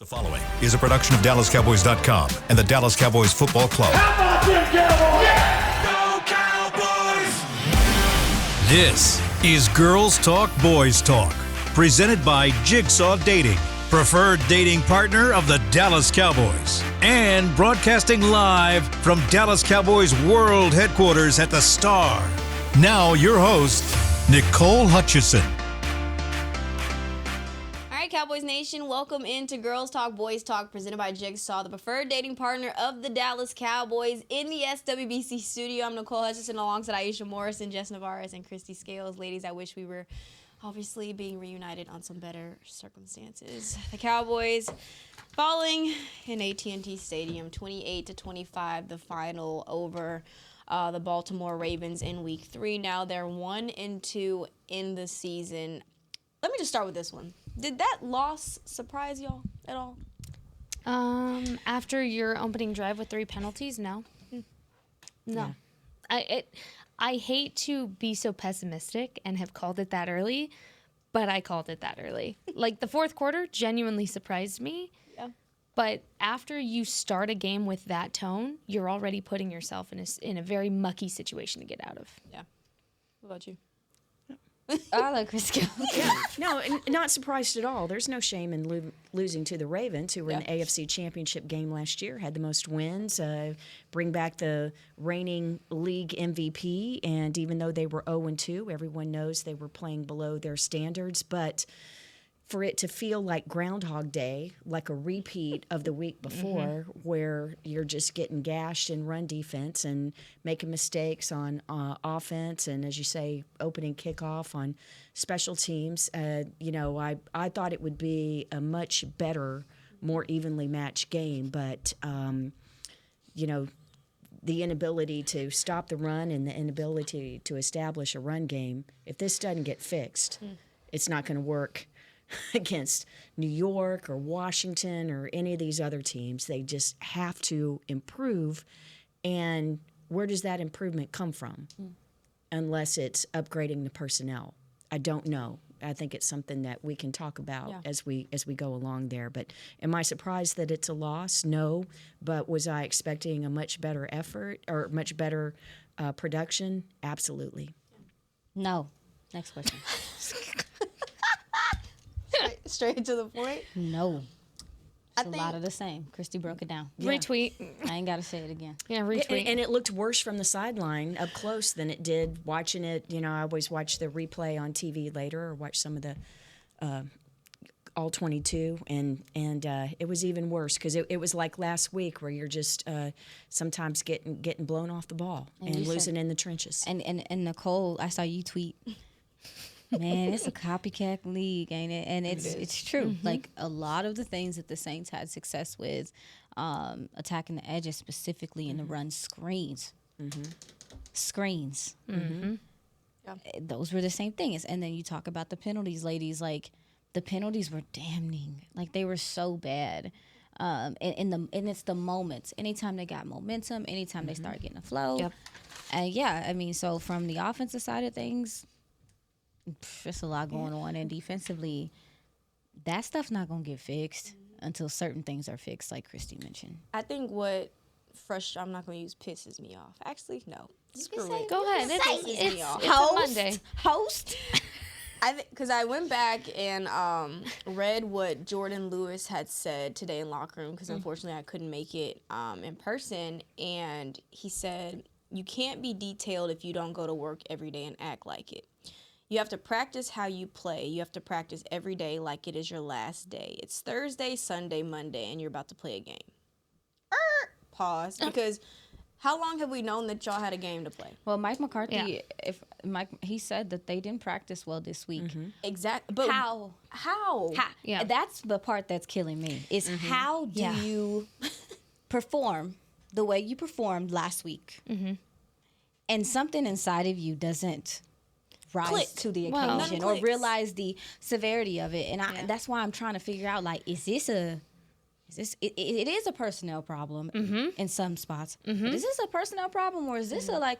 The following is a production of DallasCowboys.com and the Dallas Cowboys Football Club. How about them Cowboys? Go Cowboys! This is Girls Talk, Boys Talk, presented by Jigsaw Dating, preferred dating partner of the Dallas Cowboys, and broadcasting live from Dallas Cowboys World Headquarters at the Star. Now your host, Nicole Hutchison. Cowboys Nation, welcome into Girls Talk, Boys Talk, presented by Jigsaw, the preferred dating partner of the Dallas Cowboys. In the SWBC studio, I'm Nicole Hutchison alongside Aisha Morrison, Jess Navarez, and Christy Scales. Ladies, I wish we were obviously being reunited on some better circumstances. The Cowboys falling in AT&T Stadium, 28-25, the final over the Baltimore Ravens in Week 3. Now they're 1-2 in the season. Let me just start with this one. Did that loss surprise y'all at all? After your opening drive with 3 penalties, no. No. Yeah. I hate to be so pessimistic and have called it that early, but I called it that early. Like, the fourth quarter genuinely surprised me. Yeah. But after you start a game with that tone, you're already putting yourself in a very mucky situation to get out of. Yeah. What about you? I like Chris Gill. Yeah, no, not surprised at all. There's no shame in losing to the Ravens, who were in the AFC Championship game last year, had the most wins, bring back the reigning league MVP, and even though they were 0-2, everyone knows they were playing below their standards, but for it to feel like Groundhog Day, like a repeat of the week before, where you're just getting gashed in run defense and making mistakes on offense, and as you say, opening kickoff on special teams, I thought it would be a much better, more evenly matched game, but the inability to stop the run and the inability to establish a run game, if this doesn't get fixed, it's not going to work against New York or Washington or any of these other teams. They just have to improve. And where does that improvement come from? Unless it's upgrading the personnel. I don't know. I think it's something that we can talk about as we go along there. But am I surprised that it's a loss? No. But was I expecting a much better effort or much better production? Absolutely. No. Next question. Straight to the point? No. It's a lot of the same. Christy broke it down. Yeah. Retweet. I ain't got to say it again. Yeah, retweet. And it looked worse from the sideline up close than it did watching it. I always watch the replay on TV later or watch some of the all 22, and it was even worse because it was like last week where you're just sometimes getting blown off the ball and losing in the trenches. And Nicole, I saw you tweet. Man, it's a copycat league, ain't it? And it's true. Mm-hmm. Like, a lot of the things that the Saints had success with, attacking the edges, specifically in the run, screens. Screens. Yeah. Those were the same things. And then you talk about the penalties, ladies. Like, the penalties were damning. Like, they were so bad. And it's the moments. Anytime they got momentum, anytime they start getting a flow. Yep. And, so from the offensive side of things, there's a lot going on, and defensively, that stuff's not going to get fixed until certain things are fixed, like Christy mentioned. I think what I'm not going to use pisses me off. Actually, no. Screw it. Go ahead. It's a Monday. Host? Because I went back and read what Jordan Lewis had said today in locker room, because unfortunately I couldn't make it in person, and he said, you can't be detailed if you don't go to work every day and act like it. You have to practice how you play. You have to practice every day like it is your last day. It's Thursday, Sunday, Monday, and you're about to play a game. Pause. Because how long have we known that y'all had a game to play? Well, Mike McCarthy, he said that they didn't practice well this week. Exactly. But how? Yeah. That's the part that's killing me, is how do you perform the way you performed last week? And something inside of you doesn't rise to the occasion or realize the severity of it. And that's why I'm trying to figure out, like, it is a personnel problem in some spots. But is this a personnel problem, or is this a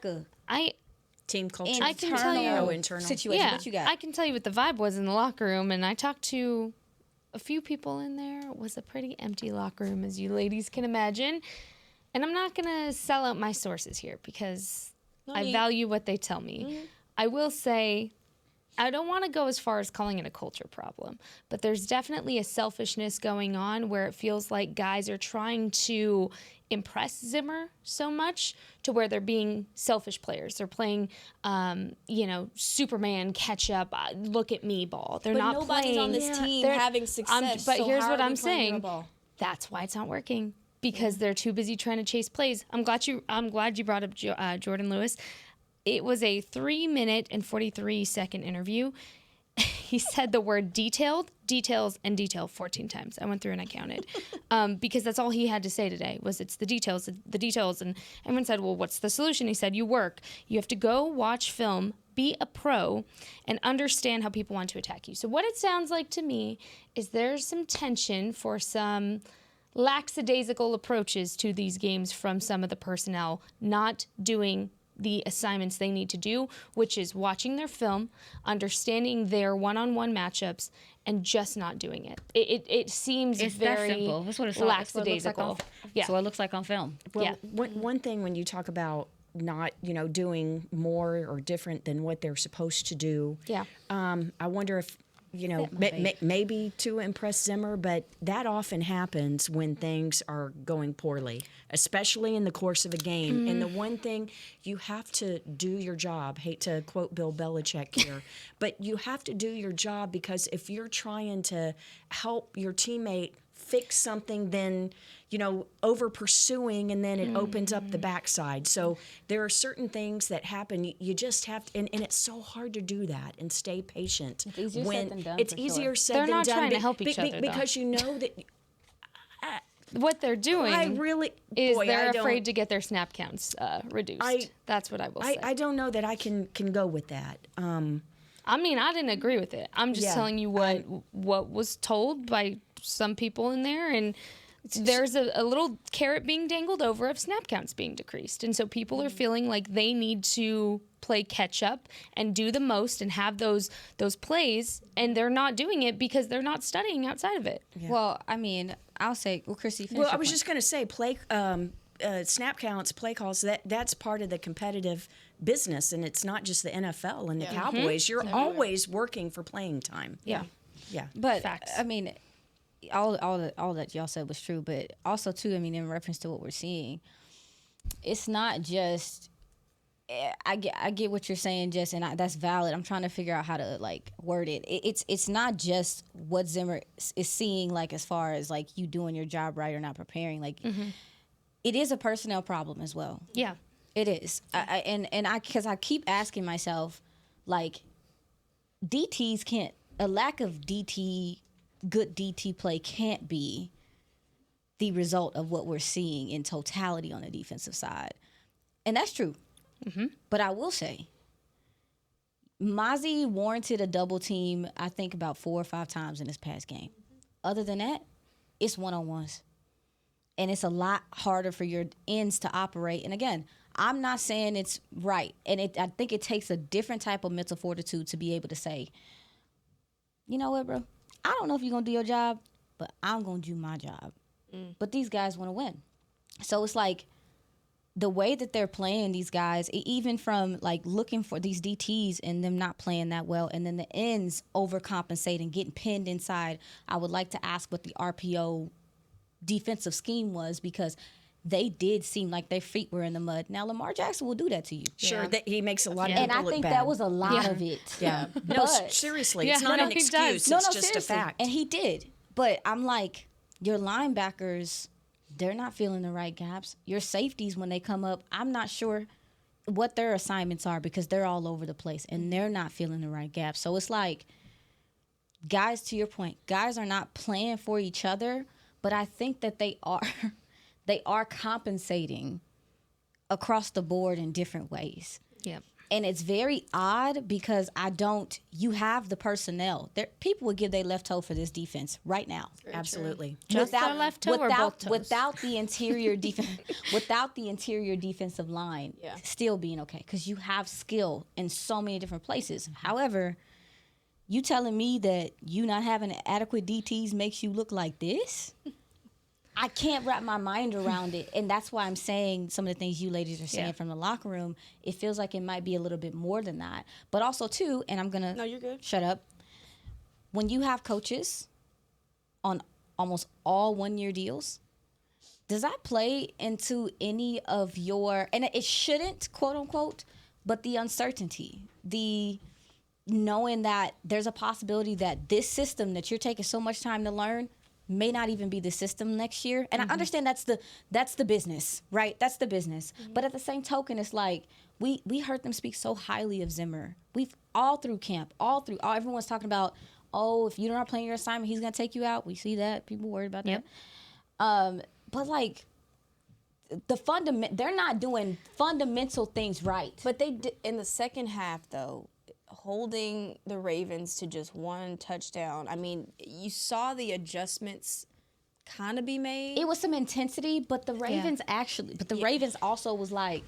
team culture? I can tell you internal situation. What you got? I can tell you what the vibe was in the locker room, and I talked to a few people in there. It was a pretty empty locker room, as you ladies can imagine. And I'm not going to sell out my sources here because I value what they tell me. Mm-hmm. I will say, I don't want to go as far as calling it a culture problem, but there's definitely a selfishness going on where it feels like guys are trying to impress Zimmer so much to where they're being selfish players. They're playing, Superman catch up, look at me ball. They're not nobody's playing. on this team having success. But so here's how what are I'm they playing saying. ball? That's why it's not working because they're too busy trying to chase plays. I'm glad you brought up Jordan Lewis. It was a 3-minute and 43-second interview. He said the word detailed, details, and detail 14 times. I went through and I counted because that's all he had to say today was it's the details, the details. And everyone said, well, what's the solution? He said, you work. You have to go watch film, be a pro, and understand how people want to attack you. So what it sounds like to me is there's some tension for some lackadaisical approaches to these games from some of the personnel not doing the assignments they need to do, which is watching their film, understanding their one-on-one matchups, and just not doing it. It seems it's very that simple. That's what it's lackadaisical. That's what it looks like on film. Well, one thing when you talk about not, doing more or different than what they're supposed to do, I wonder if, maybe to impress Zimmer, but that often happens when things are going poorly, especially in the course of a game. Mm-hmm. And the one thing, you have to do your job. Hate to quote Bill Belichick here, but you have to do your job because if you're trying to help your teammate fix something, then over pursuing, and then it opens up the backside. So there are certain things that happen. You just have to, and it's so hard to do that and stay patient. It's easier said than done. It's easier said They're than not done. trying to help each other, because you know that. What they're doing is they're afraid to get their snap counts reduced. That's what I will say. I don't know that I can go with that. I mean, I didn't agree with it. I'm just telling you what was told by some people in there, and there's a little carrot being dangled over of snap counts being decreased. And so people are feeling like they need to play catch up and do the most and have those plays, and they're not doing it because they're not studying outside of it. Yeah. Well, I mean, I'll say, Chrissy, finish I was just going to say, play snap counts, play calls, that's part of the competitive business, and it's not just the NFL and the Cowboys. You're always working for playing time. Yeah. But facts. I mean, all that y'all said was true, but also too, I mean, in reference to what we're seeing, it's not just. I get what you're saying, Jess, and that's valid. I'm trying to figure out how to word it. It's not just what Zimmer is seeing, as far as you doing your job right or not preparing. It is a personnel problem as well. Yeah, it is. Because I keep asking myself, DTs can't. A lack of good DT play can't be the result of what we're seeing in totality on the defensive side, and that's true. Mm-hmm. But I will say, Mozzie warranted a double team, I think, about 4 or 5 times in this past game. Other than that, it's one-on-ones. And it's a lot harder for your ends to operate. And again, I'm not saying it's right. And I think it takes a different type of mental fortitude to be able to say, you know what, bro? I don't know if you're going to do your job, but I'm going to do my job. But these guys want to win. So it's the way that they're playing these guys, even from looking for these DTs and them not playing that well, and then the ends overcompensating, getting pinned inside. I would like to ask what the RPO defensive scheme was, because they did seem like their feet were in the mud. Now, Lamar Jackson will do that to you. Sure, that he makes a lot of people and I think look bad. that was a lot of it. Yeah. No, seriously, it's not an excuse. It's just seriously. a fact. And he did. But I'm your linebackers, they're not filling the right gaps. Your safeties, when they come up, I'm not sure what their assignments are because they're all over the place and they're not filling the right gaps. So it's guys, to your point, guys are not playing for each other, but I think that they are compensating across the board in different ways. Yeah. And it's very odd because you have the personnel. People would give their left toe for this defense right now. Absolutely. Just their left toe or both toes? Without the interior defensive line still being okay, because you have skill in so many different places. However, You telling me that you not having adequate DTs makes you look like this? I can't wrap my mind around it. And that's why I'm saying some of the things you ladies are saying from the locker room, it feels like it might be a little bit more than that. But also, too, and I'm going to you're good. Shut up. When you have coaches on almost all one-year deals, does that play into any of your, and it shouldn't, quote unquote, but the uncertainty, the knowing that there's a possibility that this system that you're taking so much time to learn may not even be the system next year. And I understand that's the business, right? That's the business. But at the same token, it's like we heard them speak so highly of Zimmer. We've all through camp, everyone's talking about, oh, if you're not playing your assignment, he's gonna take you out. We see that. People worried about that. But like they're not doing fundamental things right. But they did in the second half, though, holding the Ravens to just one touchdown. I mean, you saw the adjustments kind of be made. It was some intensity, but the Ravens Ravens also was like,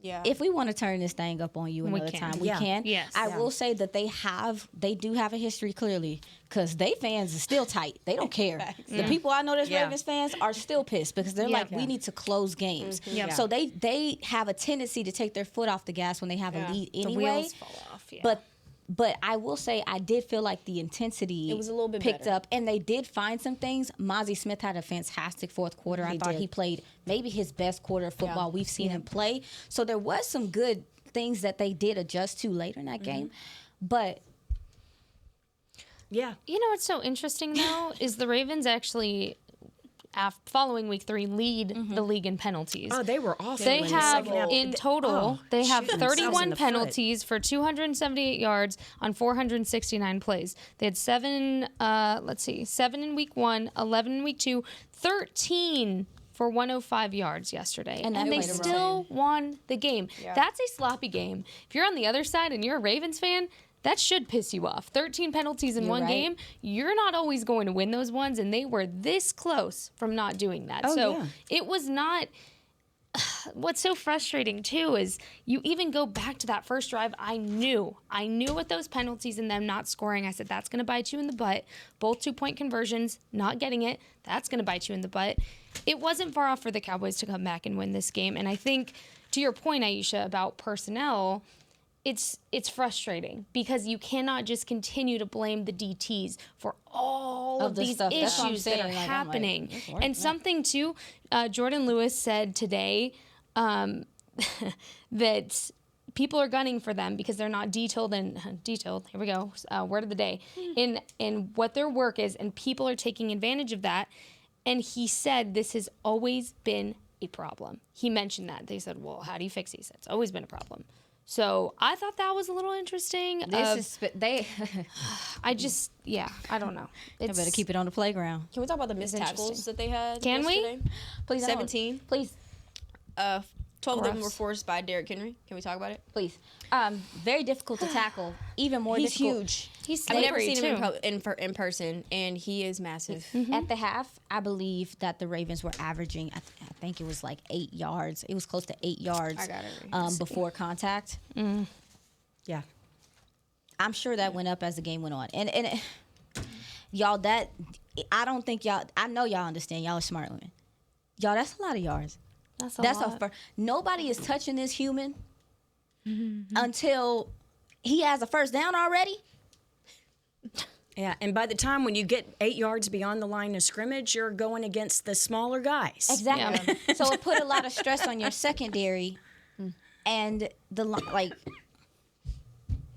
if we want to turn this thing up on you another time, we can. Yes. I will say that they do have a history clearly, because they fans are still tight. They don't care. The people I know that's Ravens fans are still pissed because they're like, we need to close games. So they have a tendency to take their foot off the gas when they have a lead anyway. The wheels fall off. But I will say I did feel like the intensity it was a little bit picked better. up, and they did find some things. Mozzie Smith had a fantastic fourth quarter. I thought he played maybe his best quarter of football we've seen him play. So there was some good things that they did adjust to later in that game. But Yeah. You know what's so interesting, though, is the Ravens actually, following week 3, lead the league in penalties. Oh, they were awful. They in the have, second half. in total, they have shooting themselves in 31 the foot. penalties for 278 yards on 469 plays. They had 7 in week 1, 11 in week 2, 13 for 105 yards yesterday. And they still won the game. Yeah. That's a sloppy game. If you're on the other side and you're a Ravens fan, that should piss you off. 13 penalties in one game. You're not always going to win those ones, and they were this close from not doing that. It was not. What's so frustrating, too, is you even go back to that first drive. I knew with those penalties and them not scoring, I said, that's going to bite you in the butt. Both 2-point conversions, not getting it, that's going to bite you in the butt. It wasn't far off for the Cowboys to come back and win this game. And I think, to your point, Aisha, about personnel, it's frustrating because you cannot just continue to blame the DTs for all of these issues that are happening. And something, too, Jordan Lewis said today that people are gunning for them because they're not detailed. Here we go, word of the day, in what their work is, and people are taking advantage of that. And he said this has always been a problem. He mentioned that. They said, well, how do you fix it? He said, it's always been a problem. So I thought that was a little interesting. I don't know. I better keep it on the playground. Can we talk about the missed tackles that they had? Can yesterday? we? Please, 17. Please. 12 of them were forced by Derrick Henry. Can we talk about it? Please. Very difficult to tackle. Even more He's difficult. huge. He's I've never slippery, seen too. him in person, and he is massive. At the half, I believe that the Ravens were averaging, I think it was like 8 yards. It was close to 8 yards I got it. before contact. Yeah. I'm sure that went up as the game went on. And y'all, I don't think y'all, I know y'all understand. Y'all are smart women. Y'all, that's a lot of yards. That's a lot. Nobody is touching this human until he has a first down already. Yeah, and by the time when you get 8 yards beyond the line of scrimmage, you're going against the smaller guys. Exactly. Yeah. So it put a lot of stress on your secondary, and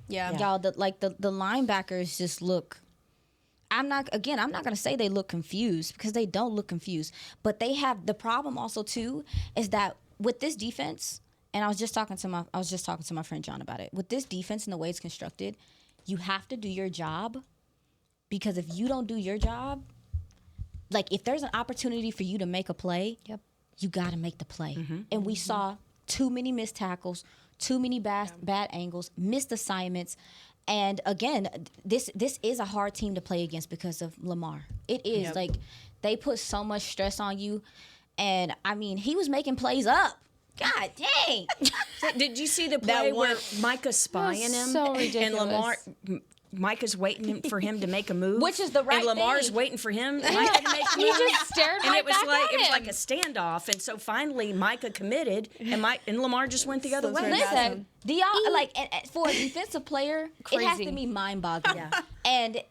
y'all, the linebackers just look. I'm not going to say they look confused because they don't look confused, but they have the problem also too is that with this defense, and I was just talking to my friend John about it. With this defense and the way it's constructed, you have to do your job, because if you don't do your job, like if there's an opportunity for you to make a play, you got to make the play. And we saw too many missed tackles, too many bad angles, missed assignments. And again, this is a hard team to play against because of Lamar. It is like they put so much stress on you, and I mean he was making plays up. God dang! Did you see the play where Micah spying him so ridiculous. and Lamar? Micah's waiting for him to make a move, Which is the right and Lamar's thing. waiting for him, Micah, to make a move. He just stared and right it was back like at it was him. like a standoff, and so finally Micah committed, and Lamar just went the other way. Listen, do y'all like and for a defensive player? It has to Crazy. be mind-boggling. Yeah. And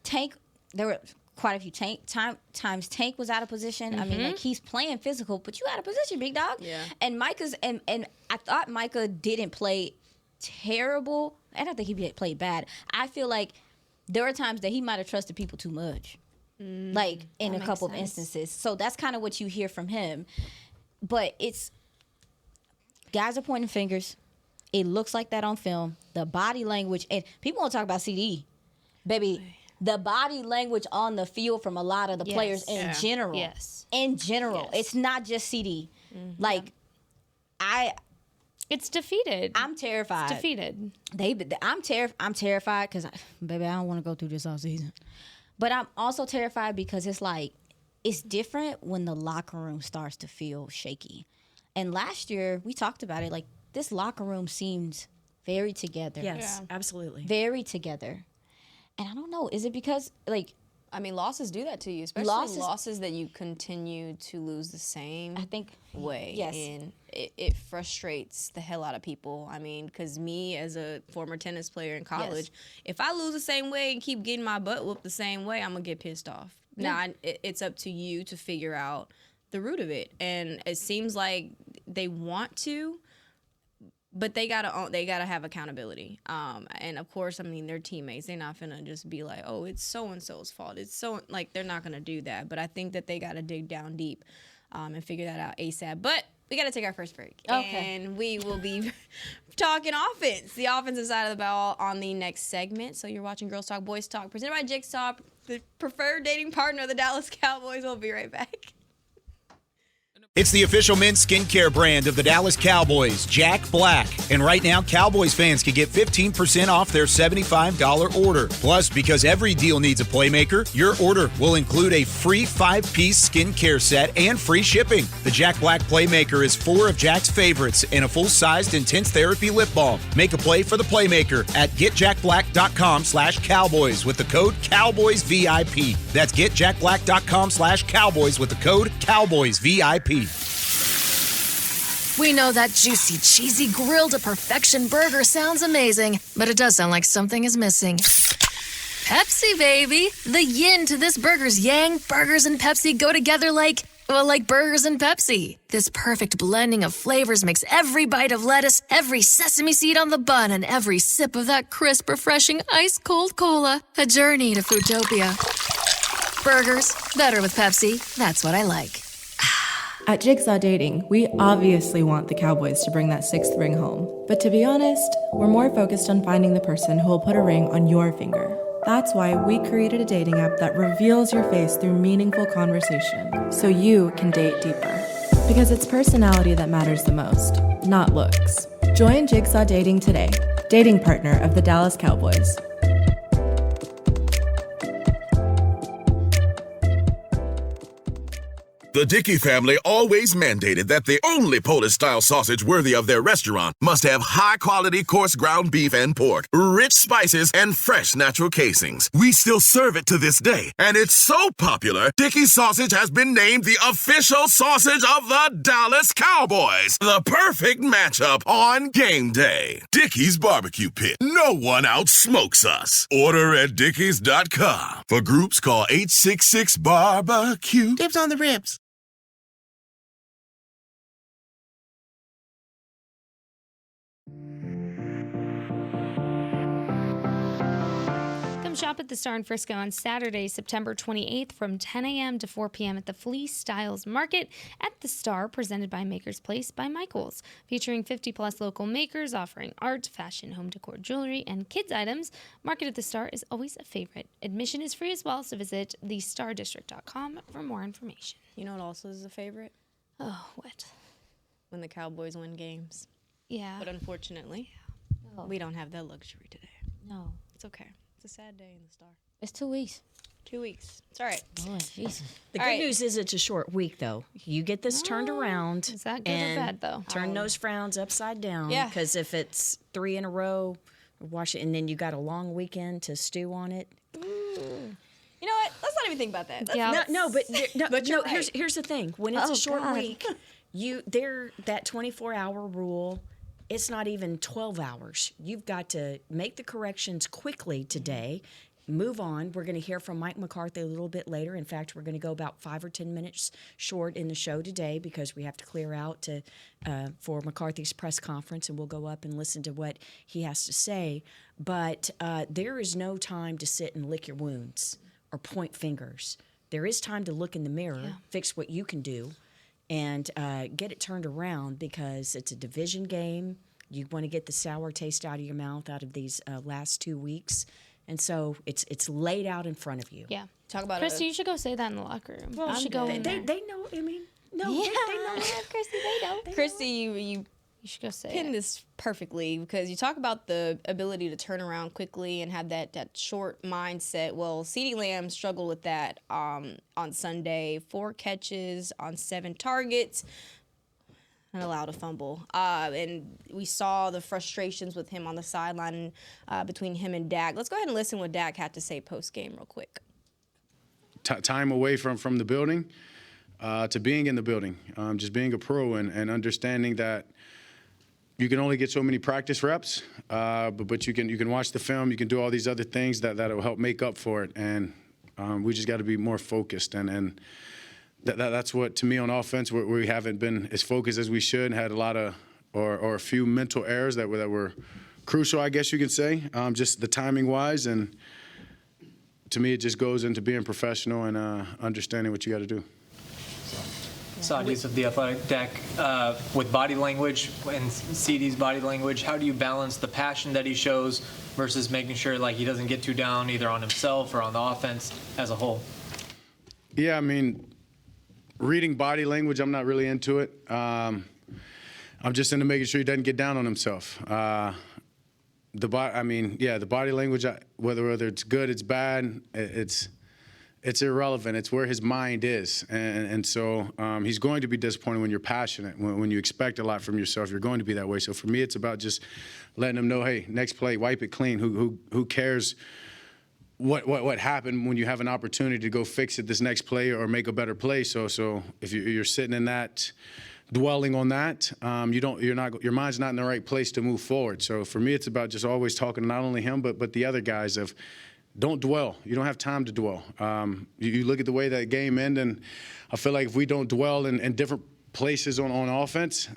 Tank, there were quite a few times Tank was out of position. I mean, like he's playing physical, but you out of position, big dog. Yeah. And Micah's and I thought Micah didn't play terrible. I don't think he played bad. I feel like there were times that he might have trusted people too much, like in a couple of instances. So that's kind of what you hear from him. But it's guys are pointing fingers. It looks like that on film. The body language, and people want to talk about CD, baby. The body language on the field from a lot of the players in general. Yes. In general, it's not just CD. Like It's defeated. I'm terrified. It's defeated. I'm terrified because, baby, I don't want to go through this all season. But I'm also terrified because it's like, it's different when the locker room starts to feel shaky. And last year, we talked about it, like, this locker room seemed very together. Yes, absolutely. Very together. And I don't know, is it because, like, I mean, losses do that to you, especially losses that you continue to lose the same I think, way. yes. And it frustrates the hell out of people. I mean, because me as a former tennis player in college, if I lose the same way and keep getting my butt whooped the same way, I'm going to get pissed off. Now, it's up to you to figure out the root of it. And it seems like they want to, but they gotta have accountability. And of course, I mean, they're teammates. They're not finna just be like, oh, it's so and so's fault. It's so, like, they're not gonna do that. But I think that they gotta dig down deep and figure that out ASAP. But we gotta take our first break, and we will be talking offense, the offensive side of the ball, on the next segment. So you're watching Girls Talk, Boys Talk, presented by Jigsaw, the preferred dating partner of the Dallas Cowboys. We'll be right back. It's the official men's skincare brand of the Dallas Cowboys, Jack Black. And right now, Cowboys fans can get 15% off their $75 order. Plus, because every deal needs a playmaker, your order will include a free 5-piece skincare set and free shipping. The Jack Black Playmaker is 4 of Jack's favorites and a full-sized intense therapy lip balm. Make a play for the Playmaker at getjackblack.com/Cowboys with the code CowboysVIP. That's getjackblack.com/Cowboys with the code CowboysVIP. We know that juicy, cheesy, grilled to perfection burger sounds amazing, but it does sound like something is missing. Pepsi, baby! The yin to this burger's yang. Burgers and Pepsi go together like burgers and Pepsi. This perfect blending of flavors makes every bite of lettuce, every sesame seed on the bun, and every sip of that crisp, refreshing, ice-cold cola a journey to Foodtopia. Burgers, better with Pepsi. That's what I like. At Jigsaw Dating, we obviously want the Cowboys to bring that 6th ring home. But to be honest, we're more focused on finding the person who will put a ring on your finger. That's why we created a dating app that reveals your face through meaningful conversation, so you can date deeper. Because it's personality that matters the most, not looks. Join Jigsaw Dating today, dating partner of the Dallas Cowboys. The Dickey family always mandated that the only Polish-style sausage worthy of their restaurant must have high-quality coarse ground beef and pork, rich spices, and fresh natural casings. We still serve it to this day, and it's so popular, Dickey's sausage has been named the official sausage of the Dallas Cowboys. The perfect matchup on game day. Dickey's Barbecue Pit. No one outsmokes us. Order at dickeys.com. For groups, call 866-BARBECUE. Dibs on the ribs. Come shop at the Star in Frisco on Saturday, September 28th from 10 a.m. to 4 p.m. at the Flea Styles Market at the Star, presented by Maker's Place by Michaels. Featuring 50-plus local makers offering art, fashion, home decor, jewelry, and kids items, Market at the Star is always a favorite. Admission is free as well, so visit thestardistrict.com for more information. You know what also is a favorite? Oh, what? When the Cowboys win games. Yeah. But unfortunately, we don't have that luxury today. No. It's okay. It's a sad day in the Star. It's 2 weeks. 2 weeks. It's all right. Oh, Jesus. The good news is it's a short week, though. You get this turned around. Is that good or and bad, though? Turn those frowns upside down. Yeah. Because if it's 3 in a row, Wash it, and then you got a long weekend to stew on it. You know what? Let's not even think about that. Yeah. But you're right. Here's the thing. When it's Oh, a short God. week, that 24-hour rule, it's not even 12 hours. You've got to make the corrections quickly today. Move on. We're going to hear from Mike McCarthy a little bit later. In fact, we're going to go about 5 or 10 minutes short in the show today because we have to clear out for McCarthy's press conference, and we'll go up and listen to what he has to say. But there is no time to sit and lick your wounds or point fingers. There is time to look in the mirror, fix what you can do, and get it turned around because it's a division game. You want to get the sour taste out of your mouth out of these last 2 weeks. And so it's laid out in front of you. Yeah. Talk about Christy, you should go say that in the locker room. Well, you should go in there. they know. I mean, no, Yeah. they know. Christy, they know. Christy, you You should go say pinned it. this perfectly because you talk about the ability to turn around quickly and have that short mindset. Well, CeeDee Lamb struggled with that on Sunday. 4 catches on 7 targets. And allowed a fumble. And we saw the frustrations with him on the sideline between him and Dak. Let's go ahead and listen what Dak had to say post-game real quick. Time away from the building to being in the building, just being a pro and understanding that you can only get so many practice reps, but you can watch the film, you can do all these other things that'll help make up for it. And we just got to be more focused and that's what, to me, on offense, we haven't been as focused as we should. Had a lot of, or a few mental errors that were crucial, I guess you could say, just the timing-wise. And to me, it just goes into being professional and understanding what you got to do. Saudis of the Athletic Deck, with body language and CeeDee's body language, how do you balance the passion that he shows versus making sure like he doesn't get too down either on himself or on the offense as a whole? Yeah, I mean, reading body language, I'm not really into it. I'm just into making sure he doesn't get down on himself. The body language, whether it's good, it's bad, it's irrelevant. It's where his mind is, and so he's going to be disappointed when you're passionate. When you expect a lot from yourself, you're going to be that way. So for me, it's about just letting him know, hey, next play, wipe it clean. Who cares what happened when you have an opportunity to go fix it this next play or make a better play? So if you're sitting in that, dwelling on that, your mind's not in the right place to move forward. So for me, it's about just always talking to not only him but the other guys of don't dwell. You don't have time to dwell. You look at the way that game ended, and I feel like if we don't dwell in different places on offense,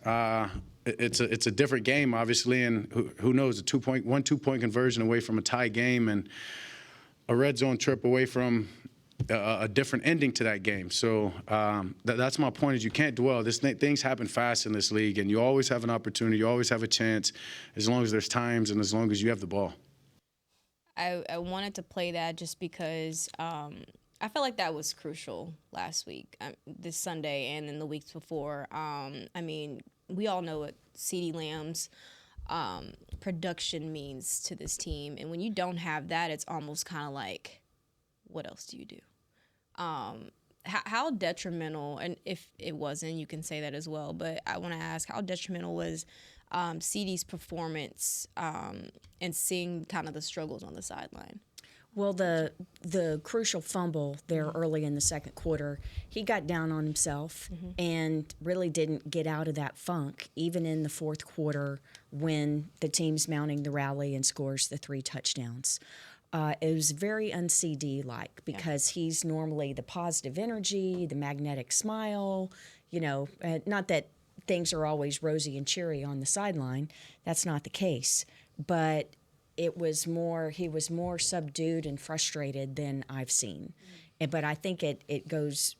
it's a different game, obviously, and who knows, a 2-point conversion away from a tie game and a red zone trip away from a different ending to that game. So that's my point, is you can't dwell. Things happen fast in this league, and you always have an opportunity. You always have a chance as long as there's times and as long as you have the ball. I wanted to play that just because I felt like that was crucial last week, this Sunday, and in the weeks before. I mean, we all know what CeeDee Lamb's production means to this team. And when you don't have that, it's almost kind of like, what else do you do? How detrimental, and if it wasn't, you can say that as well, but I want to ask, how detrimental was CeeDee's performance and seeing kind of the struggles on the sideline? Well, the crucial fumble there early in the second quarter, he got down on himself and really didn't get out of that funk, even in the fourth quarter when the team's mounting the rally and scores the 3 touchdowns. It was very un-CD-like because he's normally the positive energy, the magnetic smile, not that things are always rosy and cheery on the sideline. That's not the case. But he was more subdued and frustrated than I've seen. But I think it goes,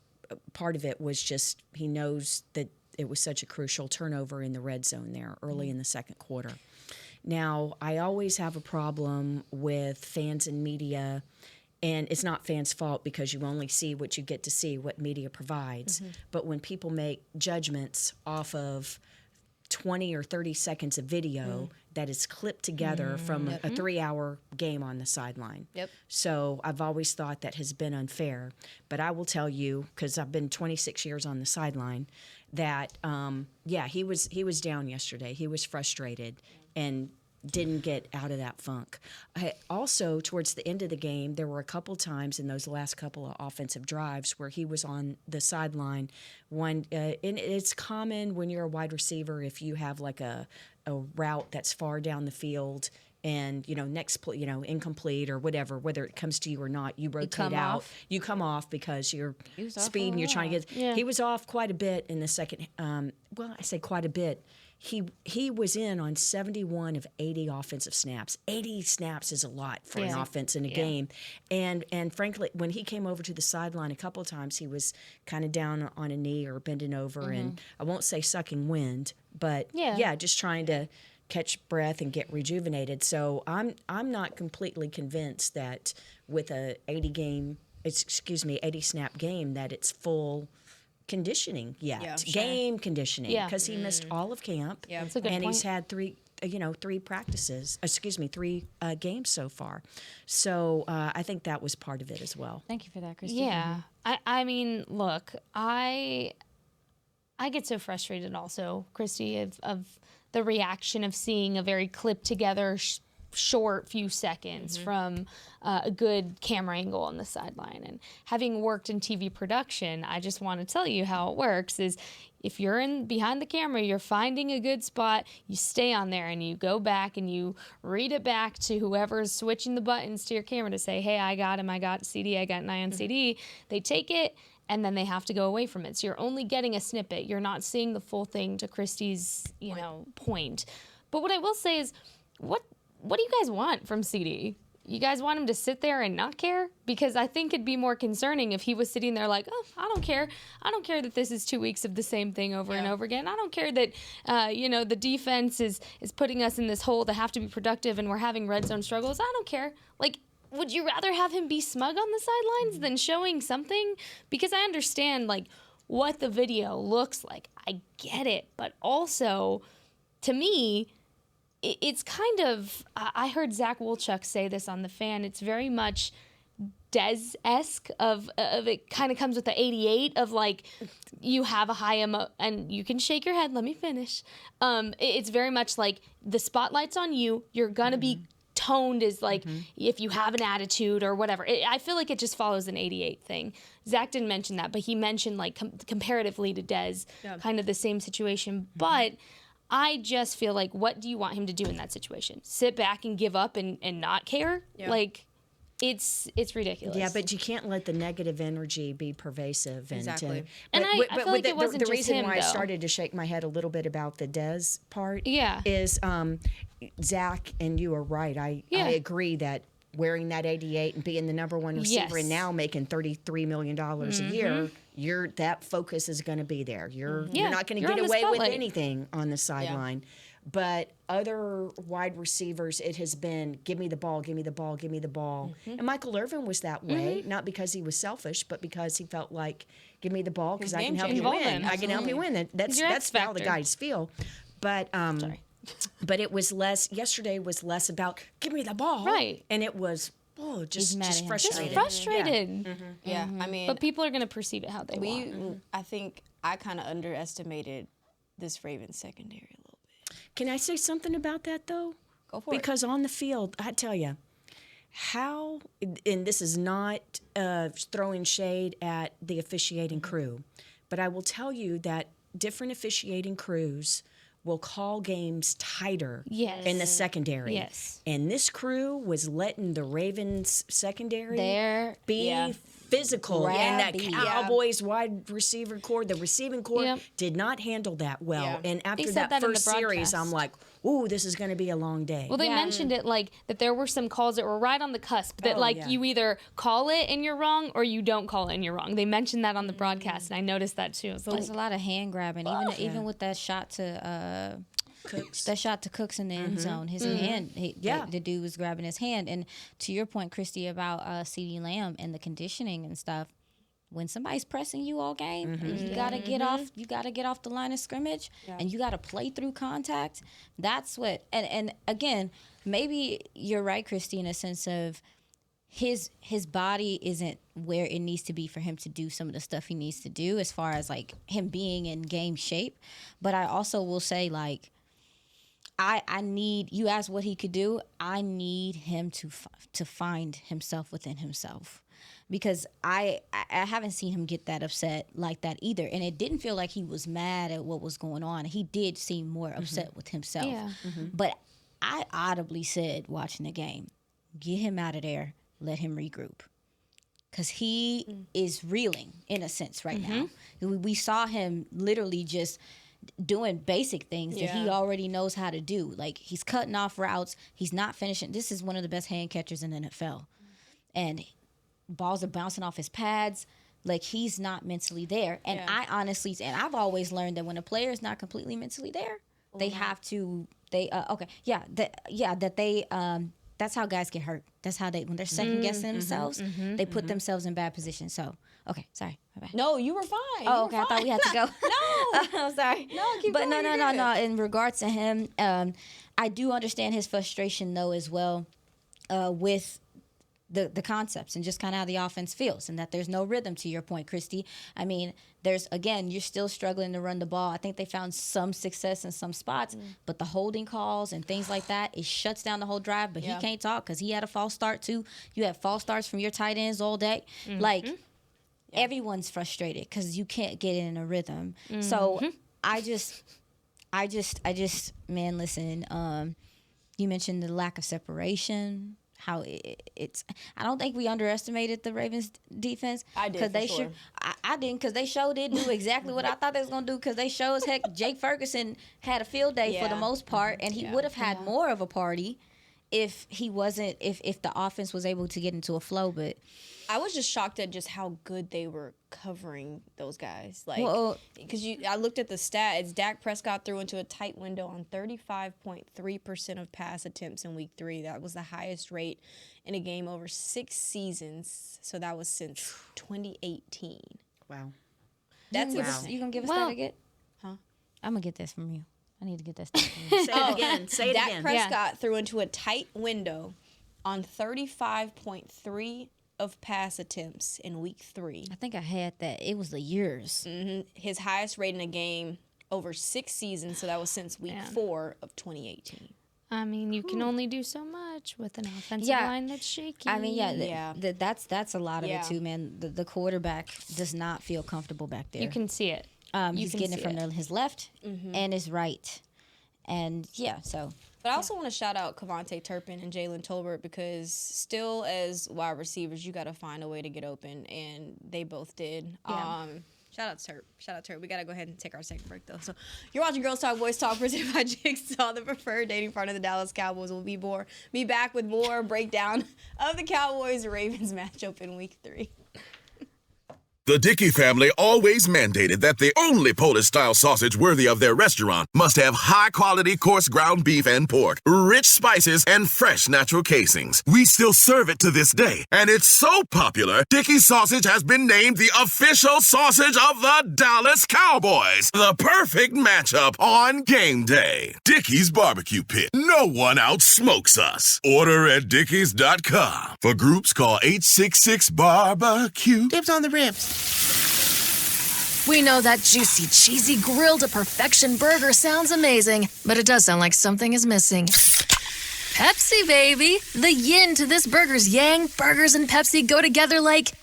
part of it was just he knows that it was such a crucial turnover in the red zone there early in the second quarter. Now, I always have a problem with fans and media, and it's not fans' fault because you only see what you get to see, what media provides. But when people make judgments off of 20 or 30 seconds of video that is clipped together from a 3-hour game on the sideline. So I've always thought that has been unfair. But I will tell you, because I've been 26 years on the sideline, that, he was down yesterday. He was frustrated. And didn't get out of that funk. Also, towards the end of the game, there were a couple times in those last couple of offensive drives where he was on the sideline. And it's common when you're a wide receiver if you have like a route that's far down the field and incomplete or whatever, whether it comes to you or not, you rotate out. You come off because you're speed and you're trying to get. Yeah. He was off quite a bit in the second. Well, I say quite a bit. He was in on 71 of 80 offensive snaps. 80 snaps is a lot for an offense in a game. And frankly, when he came over to the sideline a couple of times, he was kind of down on a knee or bending over, and I won't say sucking wind, but just trying to catch breath and get rejuvenated. So I'm not completely convinced that with a 80 snap game that it's full conditioning yet. Game conditioning, because he missed all of camp, and he's had three practices. Three games so far. So I think that was part of it as well. Thank you for that, Christy. Yeah, I mean, look, I get so frustrated also, Christy, of the reaction of seeing a very clipped together short few seconds from a good camera angle on the sideline. And having worked in TV production, I just want to tell you how it works is if you're in behind the camera, you're finding a good spot, you stay on there and you go back and you read it back to whoever's switching the buttons to your camera to say, hey, I got him, I got CD, I got an eye on CD. They take it and then they have to go away from it. So you're only getting a snippet. You're not seeing the full thing, to Christy's, point. But what I will say is, what do you guys want from CD? You guys want him to sit there and not care? Because I think it'd be more concerning if he was sitting there like, oh, I don't care. I don't care that this is 2 weeks of the same thing over and over again. I don't care that, the defense is putting us in this hole to have to be productive and we're having red zone struggles. I don't care. Like, would you rather have him be smug on the sidelines than showing something? Because I understand, like, what the video looks like. I get it. But also, to me, it's kind of, I heard Zach Wolchuk say this on The Fan, it's very much Dez-esque of it kind of comes with the 88 of like, you have a high and you can shake your head, let me finish. It's very much like the spotlight's on you, you're gonna be toned as like if you have an attitude or whatever. I feel like it just follows an 88 thing. Zach didn't mention that, but he mentioned like comparatively to Dez, kind of the same situation. But I just feel like, what do you want him to do in that situation? Sit back and give up and not care? Like, it's ridiculous. Yeah, but you can't let the negative energy be pervasive. Exactly. And I feel like it wasn't the just reason him, why though. I started to shake my head a little bit about the Dez part Yeah. is Zach, and you are right. I agree that wearing that 88 and being the number one receiver and now making $33 million a year, that focus is going to be there. You're not going to get away with anything on the sideline. But other wide receivers, it has been, give me the ball, give me the ball, give me the ball. And Michael Irvin was that way, not because he was selfish, but because he felt like, give me the ball because I can help you win. I can help you win. That's how the guys feel. But but it was less, yesterday was less about, give me the ball. Right. And it was, just frustrated. Just frustrated. Yeah, I mean. But people are going to perceive it how they want. I think I kind of underestimated this Ravens secondary a little bit. Can I say something about that, though? Go for it. Because on the field, I tell you, how, and this is not throwing shade at the officiating crew, but I will tell you that different officiating crews will call games tighter in the secondary. Yes. And this crew was letting the Ravens secondary be physical. And that Cowboys wide receiver core, the receiving core, did not handle that well. Yeah. And after that first series, I'm like, ooh, this is going to be a long day. Well, they mentioned it like that there were some calls that were right on the cusp that you either call it and you're wrong or you don't call it and you're wrong. They mentioned that on the broadcast, and I noticed that too. So there's a lot of hand grabbing, even with that shot to Cooks. That shot to Cooks in the end zone. His hand, the dude was grabbing his hand. And to your point, Christy, about CeeDee Lamb and the conditioning and stuff, when somebody's pressing you all game, and you gotta get off. You gotta get off the line of scrimmage, and you gotta play through contact. That's what. And again, maybe you're right, Christy, in a sense of his body isn't where it needs to be for him to do some of the stuff he needs to do as far as like him being in game shape. But I also will say, like, I need, you asked what he could do. I need him to find himself within himself, because I haven't seen him get that upset like that either. And it didn't feel like he was mad at what was going on. He did seem more upset with himself. Yeah. But I audibly said, watching the game, get him out of there, let him regroup. Because he is reeling, in a sense, right now. We saw him literally just doing basic things that he already knows how to do. Like, he's cutting off routes. He's not finishing. This is one of the best hand catchers in the NFL. And balls are bouncing off his pads. Like, he's not mentally there. And I honestly, and I've always learned that when a player is not completely mentally there, they have to, that's how guys get hurt. That's how when they're second guessing themselves, they put themselves in bad positions. So, okay, sorry. My bad. No, you were fine. Oh, okay. I thought we had to go. No. I'm sorry. No, keep but going. No. In regards to him, I do understand his frustration, though, as well, with the concepts and just kind of how the offense feels, and that there's no rhythm, to your point, Christy. I mean, you're still struggling to run the ball. I think they found some success in some spots, but the holding calls and things like that, it shuts down the whole drive, but he can't talk because he had a false start too. You have false starts from your tight ends all day. Everyone's frustrated because you can't get in a rhythm. So I just, man, listen, you mentioned the lack of separation. How it's, I don't think we underestimated the Ravens defense. I did, for sure. I didn't, because they did do exactly what I thought they was going to do, because they show as heck Jake Ferguson had a field day for the most part, and he would have had more of a party if he wasn't, if the offense was able to get into a flow. But I was just shocked at just how good they were covering those guys. Like, because I looked at the stats. Dak Prescott threw into a tight window on 35.3% of pass attempts in Week 3. That was the highest rate in a game over 6 seasons. So that was since 2018. Wow. That's You gonna give us that again? Huh? I'm gonna get this from you. I need to get that stuff from you. Say it again. Say it Dak again. Prescott threw into a tight window on 35.3 of pass attempts in Week 3. I think I had that. It was the years. His highest rate in a game over 6 seasons, so that was since Week 4 of 2018. I mean, you can only do so much with an offensive line that's shaky. I mean, that's a lot of it too, man. The quarterback does not feel comfortable back there. You can see it. He's getting it from his left and his right. And, so. But I also want to shout out Kevontae Turpin and Jalen Tolbert, because still as wide receivers, you got to find a way to get open, and they both did. Yeah. Shout out Terp. We got to go ahead and take our second break, though. So you're watching Girls Talk, Boys Talk, presented by Jigsaw, the preferred dating partner of the Dallas Cowboys. We'll be back with more breakdown of the Cowboys-Ravens matchup in Week 3. The Dickey family always mandated that the only Polish-style sausage worthy of their restaurant must have high-quality coarse ground beef and pork, rich spices, and fresh natural casings. We still serve it to this day, and it's so popular, Dickey sausage has been named the official sausage of the Dallas Cowboys. The perfect matchup on game day. Dickey's Barbecue Pit. No one outsmokes us. Order at dickeys.com. For groups, call 866-BARBECUE. Dibs on the ribs. We know that juicy, cheesy, grilled to perfection burger sounds amazing, but it does sound like something is missing. Pepsi, baby! The yin to this burger's yang. Burgers and Pepsi go together like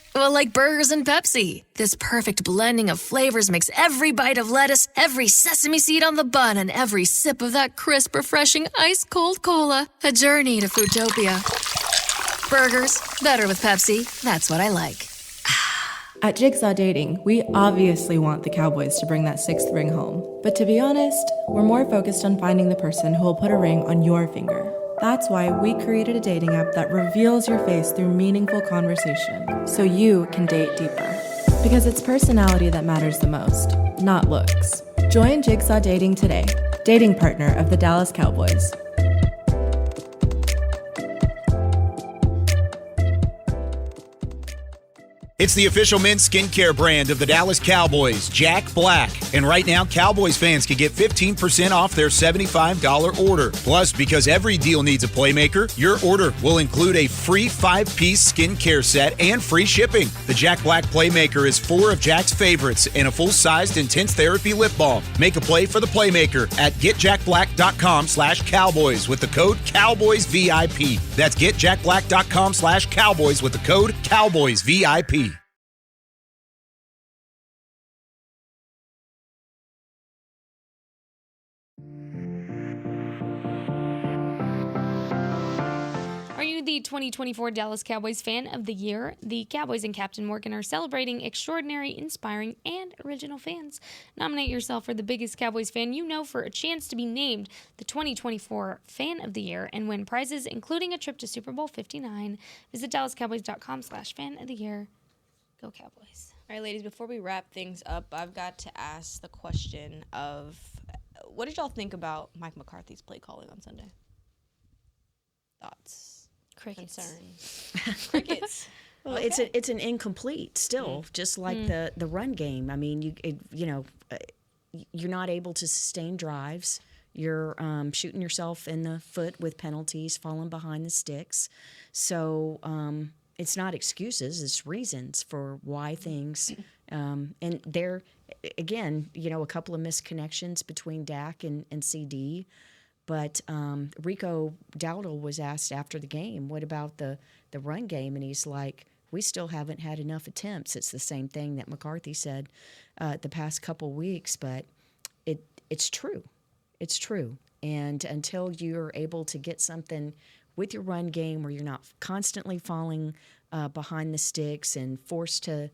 burgers and Pepsi. This perfect blending of flavors makes every bite of lettuce, every sesame seed on the bun, and every sip of that crisp, refreshing, ice-cold cola a journey to Foodtopia. Burgers, better with Pepsi. That's what I like. At Jigsaw Dating, we obviously want the Cowboys to bring that 6th ring home. But to be honest, we're more focused on finding the person who will put a ring on your finger. That's why we created a dating app that reveals your face through meaningful conversation, so you can date deeper. Because it's personality that matters the most, not looks. Join Jigsaw Dating today, dating partner of the Dallas Cowboys. It's the official men's skincare brand of the Dallas Cowboys, Jack Black. And right now, Cowboys fans can get 15% off their $75 order. Plus, because every deal needs a playmaker, your order will include a free 5-piece skincare set and free shipping. The Jack Black Playmaker is 4 of Jack's favorites and a full-sized intense therapy lip balm. Make a play for the Playmaker at getjackblack.com/Cowboys with the code CowboysVIP. That's getjackblack.com/Cowboys with the code CowboysVIP. Are you the 2024 Dallas Cowboys Fan of the Year? The Cowboys and Captain Morgan are celebrating extraordinary, inspiring, and original fans. Nominate yourself for the biggest Cowboys fan you know for a chance to be named the 2024 Fan of the Year and win prizes, including a trip to Super Bowl 59. Visit DallasCowboys.com/Fan of the Year. Go Cowboys. All right, ladies, before we wrap things up, I've got to ask the question of what did y'all think about Mike McCarthy's play calling on Sunday? Thoughts? Crickets. Concerns. Crickets. Well, Okay. it's an incomplete still, just like the run game. I mean, you're not able to sustain drives. You're shooting yourself in the foot with penalties, falling behind the sticks. So it's not excuses; it's reasons for why things. And there, again, a couple of missed connections between Dak and CD. But Rico Dowdle was asked after the game, what about the run game? And he's like, we still haven't had enough attempts. It's the same thing that McCarthy said the past couple weeks, but it's true. It's true. And until you're able to get something with your run game where you're not constantly falling behind the sticks and forced to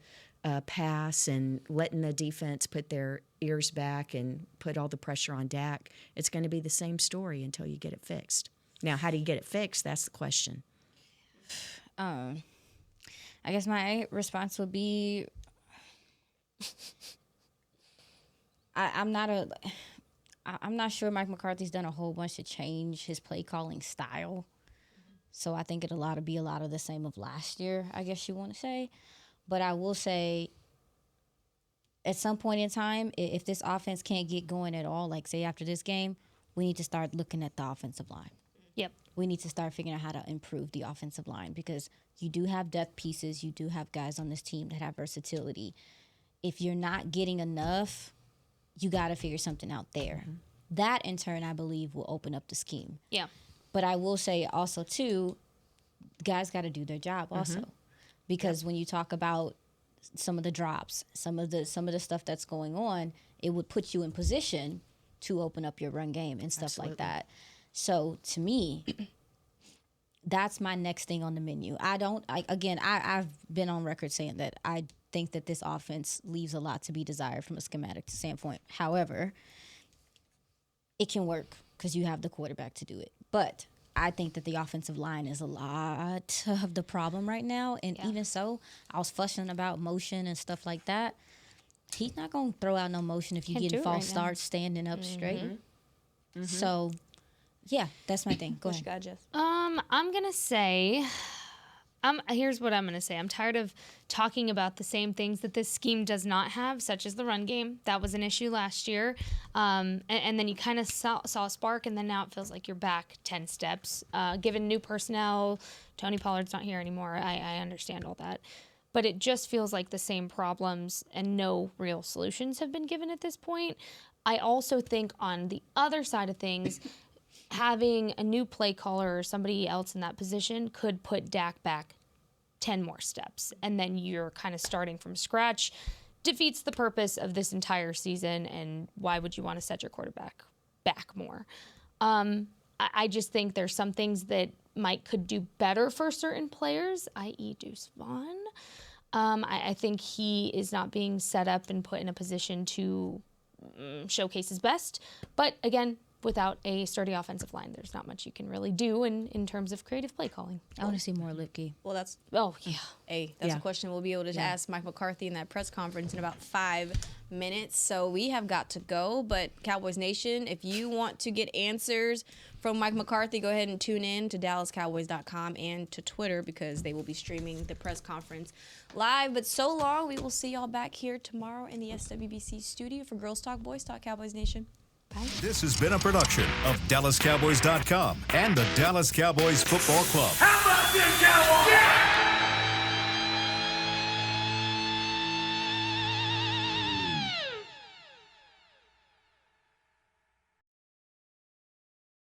pass and letting the defense put their ears back and put all the pressure on Dak, it's going to be the same story until you get it fixed. Now, how do you get it fixed? That's the question. I guess my response would be, I'm not sure Mike McCarthy's done a whole bunch to change his play calling style. So I think it'll be a lot of the same of last year, I guess you want to say. But I will say, at some point in time, if this offense can't get going at all, like say after this game, we need to start looking at the offensive line. Yep. We need to start figuring out how to improve the offensive line because you do have depth pieces. You do have guys on this team that have versatility. If you're not getting enough, you got to figure something out there. Mm-hmm. That, in turn, I believe, will open up the scheme. Yeah. But I will say also, too, guys got to do their job also. Mm-hmm. Because when you talk about some of the drops, some of the stuff that's going on, it would put you in position to open up your run game and stuff like that. So to me, that's my next thing on the menu. I've been on record saying that I think that this offense leaves a lot to be desired from a schematic standpoint. However, it can work because you have the quarterback to do it. But I think that the offensive line is a lot of the problem right now. And even so, I was fussing about motion and stuff like that. He's not going to throw out no motion if you get false starts standing up straight. Mm-hmm. So, yeah, that's my thing. Go ahead. What you got, Jess? I'm going to say... here's what I'm going to say. I'm tired of talking about the same things that this scheme does not have, such as the run game. That was an issue last year. And then you kind of saw a spark, and then now it feels like you're back 10 steps. Given new personnel, Tony Pollard's not here anymore. I understand all that. But it just feels like the same problems and no real solutions have been given at this point. I also think on the other side of things, having a new play caller or somebody else in that position could put Dak back 10 more steps. And then you're kind of starting from scratch. Defeats the purpose of this entire season. And why would you want to set your quarterback back more? I just think there's some things that Mike could do better for certain players, i.e. Deuce Vaughn. I think he is not being set up and put in a position to showcase his best. But again, without a sturdy offensive line, there's not much you can really do in terms of creative play calling. I want to see more Lipke. Well, that's Yeah. that's a question we'll be able to ask Mike McCarthy in that press conference in about 5 minutes. So we have got to go. But Cowboys Nation, if you want to get answers from Mike McCarthy, go ahead and tune in to DallasCowboys.com and to Twitter because they will be streaming the press conference live. But so long, we will see y'all back here tomorrow in the SWBC studio for Girls Talk, Boys Talk, Cowboys Nation. Bye. This has been a production of DallasCowboys.com and the Dallas Cowboys Football Club. How about this, Cowboys? Yeah!